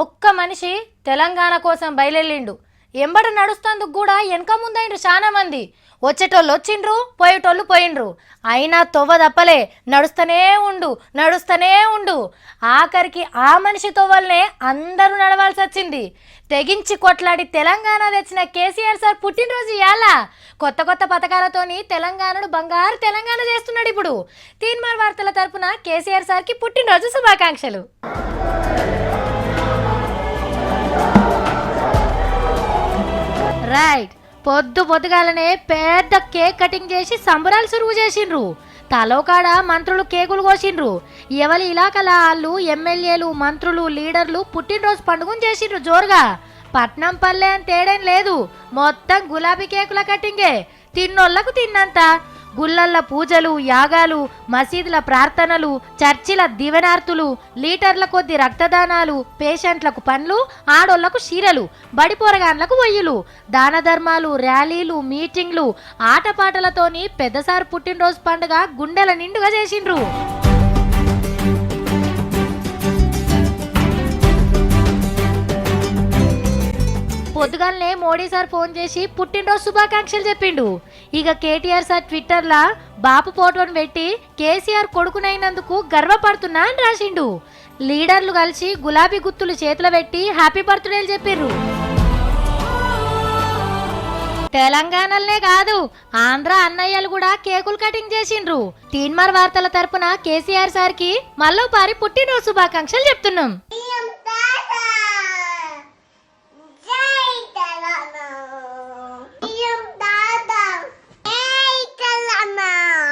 ఒక్క మనిషి తెలంగాణ కోసం బయలుదేరిండు. ఎంబడ నడుస్తందుకు కూడా వెనక ముందైండ్రు చాలా మంది. వచ్చేటోళ్ళు వచ్చిండ్రు, పోయేటోళ్ళు పోయిండ్రు. అయినా తొవ్వ తప్పలే, నడుస్తూనే ఉండు. ఆఖరికి ఆ మనిషి తొవ్వల్నే అందరూ నడవాల్సి వచ్చింది. తెగించి కొట్లాడి తెలంగాణ తెచ్చిన కేసీఆర్ సార్ పుట్టినరోజు ఇయాల. కొత్త కొత్త పథకాలతోని తెలంగాణను బంగారు తెలంగాణ చేస్తున్నాడు. ఇప్పుడు తీన్మార్ వార్తల తరపున కేసీఆర్ సార్కి పుట్టినరోజు శుభాకాంక్షలు. రైట్, పొద్దుగాలనే పెద్ద కేక్ కటింగ్ చేసి సంబరాలు సురువు చేసిండ్రు. తలోకాడ మంత్రులు కేకులు కోసిండ్రు. ఎవరి ఇలాకల వాళ్ళు ఎమ్మెల్యేలు, మంత్రులు, లీడర్లు పుట్టినరోజు పండుగను చేసిండ్రు జోరుగా. పట్నం పల్లె అని తేడేం లేదు, మొత్తం గులాబీ కేకుల కటింగే. తిన్నోళ్లకు తిన్నంత. గుళ్ళల్ల పూజలు, యాగాలు, మసీదుల ప్రార్థనలు, చర్చిల దివెనార్తులు, లీటర్ల కొద్ది రక్తదానాలు, పేషెంట్లకు పండ్లు, ఆడోళ్లకు చీరలు, బడిపోరగాన్లకు వొయ్యులు, దాన ధర్మాలు, ర్యాలీలు, మీటింగ్లు, ఆటపాటలతోని పెద్దసారి పుట్టినరోజు పండుగ గుండెల నిండుగా చేసిండ్రు. పొద్దుగాలనే మోడీ సార్ ఫోన్ చేసి పుట్టినరోజు శుభాకాంక్షలు చెప్పిండు. ఇక కేటీఆర్ సార్ ట్విట్టర్లా బాపు ఫోటోను పెట్టి కేసీఆర్ కొడుకునైనందుకు గర్వపడుతున్నా అని రాసిండు. లీడర్లు కలిసి గులాబీ గుత్తులు చేతులు పెట్టి హ్యాపీ బర్త్డేలు చెప్పిర్రు. తెలంగాణలనే కాదు, ఆంధ్ర అన్నయ్యలు కూడా కేకులు కటింగ్ చేసిండ్రు. తీన్మార్ వార్తల తరపున కేసీఆర్ సార్కి మళ్ళోపారి పుట్టినరోజు శుభాకాంక్షలు చెప్తున్నాం.